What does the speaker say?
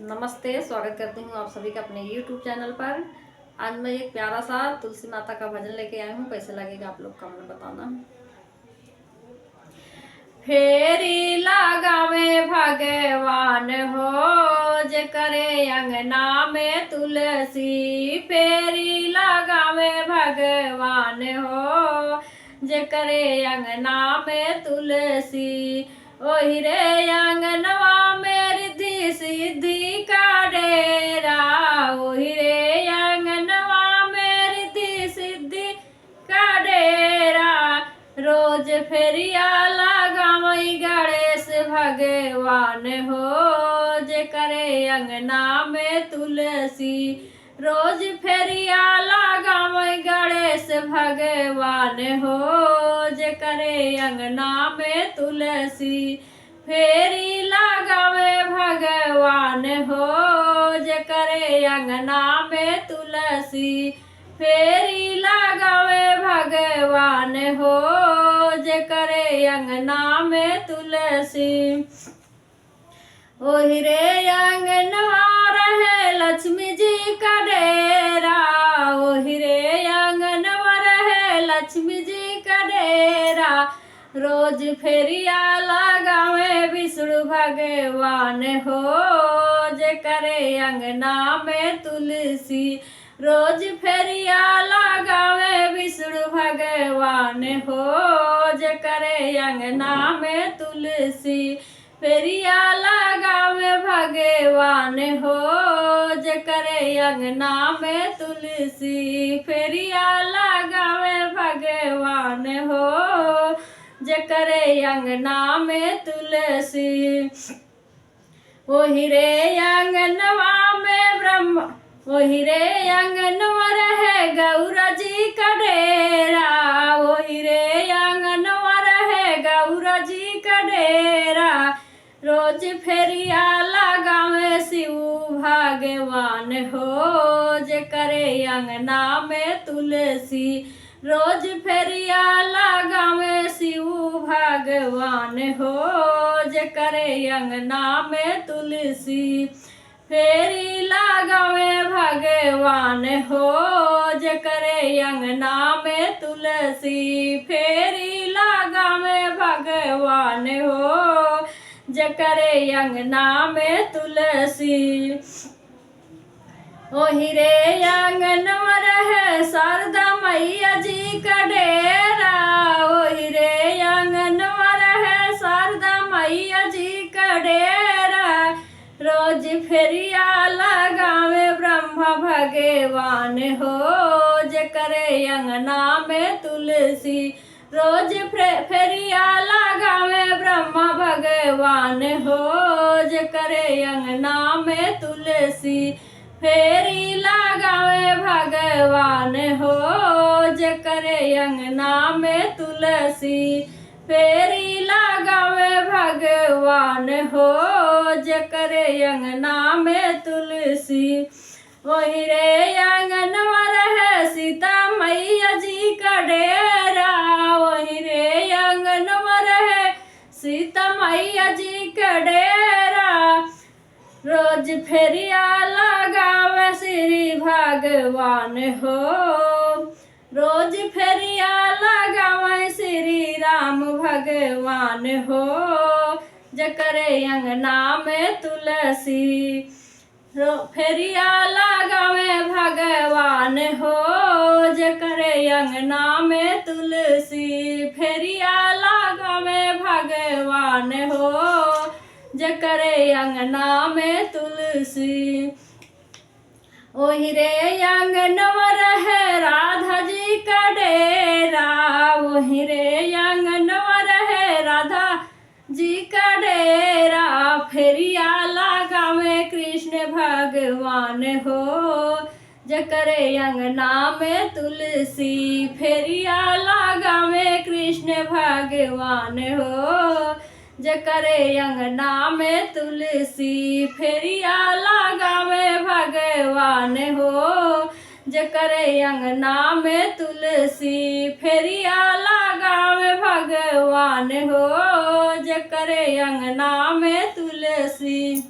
नमस्ते, स्वागत करती हूँ आप सभी का अपने YouTube चैनल पर। आज मैं एक प्यारा सा तुलसी माता का भजन लेके आई हूँ। कैसे लगेगा आप लोग कमेंट में बताना। फेरी लगावे भगवान हो जे करे अंगना में तुलसी। फेरी लगावे भगवान हो जे करे अंगना में तुलसी। ओहि रे अंगनवा में रिद्धि सिद्धि का डेरा। ओहि रे अंगनवा में रिद्धि सिद्धि का डेरा। रोज फेरिया लगावई गणेश भगवान हो जे करे अंगना में तुलसी। रोज फेरिया लगावई गणेश भगवान हो जे करे अंगना में तुलसी। फेरी लगावे भगवान हो जे करे अंगना में तुलसी। फेरी लगावे भगवान हो जे करे अंगना में तुलसी। ओहि रे अंगनवा रहे लक्ष्मी जी का डेरा। ओहि रे अंगनवा रहे लक्ष्मी जी का डेरा। रोज फेरिया लगावे विष्णु भगवान हो जे करे अंगना में तुलसी। रोज फेरिया लगावे विष्णु भगवान हो जे करे अंगना में तुलसी। फेरिया लगावे भगवान हो जे करे अंगना में तुलसी। फेरिया लगावे भगवान हो जे करे अंगना में तुलसी। ओहि रे अंगनवा में ब्रह्मा। ओहि रे अंगनवा रहे गौरा जी का डेरा। ओहि रे अंगनवा रहे गौरा जी का डेरा। रोज फेरिया लगावे शिव भगवान हो जे करे अंगना में तुलसी। रोज फेरिया लगावे शिव भगवान हो जे करे अंगना में तुलसी। फेरी लगावे भगवान हो जे करे अंगना में तुलसी। फेरी लगावे भगवान हो जे करे अंगना में तुलसी। ओहि रे अंगनवा रहे शारदा मैया जी का डेरा। ओहि रे अंगनवा रहे शारदा मैया जी का डेरा। रोज फेरिया लगावे ब्रह्मा भगवान हो जे करे अंगना में तुलसी। रोज फेरिया लगावे ब्रह्मा भगवान हो जे करे अंगना में तुलसी। फेरी लगावे भगवान हो जे करे अंगना में तुलसी। फेरी लगावे भगवान हो जे करे अंगना में तुलसी। ओहि रे अंगनवा रहे सीता मैया जी का डेरा। ओहि रे अंगनवा रहे सीता मैया जी का डेरा। रोज फेरिया लगावे श्री भगवान हो। रोज फेरिया लगावे श्री राम भगवान हो जे करे अंगना में तुलसी। फेरिया लगावे भगवान हो जे करे अंगना में तुलसी। फेरिया लगावे भगवान हो जे करे अंगना में तुलसी। ओहि रे अंगनवा रहे राधा जी का डेरा। ओहि रे अंगनवा रहे राधा जी का डेरा। फेरिया लगावे कृष्ण भगवान हो जे करे अंगना में तुलसी। फेरिया लगावे कृष्ण भगवान हो जे करे अंगना में तुलसी। फेरिया लगावे भगवान हो जे करे अंगना में तुलसी। फेरिया लगावे भगवान हो जे करे अंगना में तुलसी।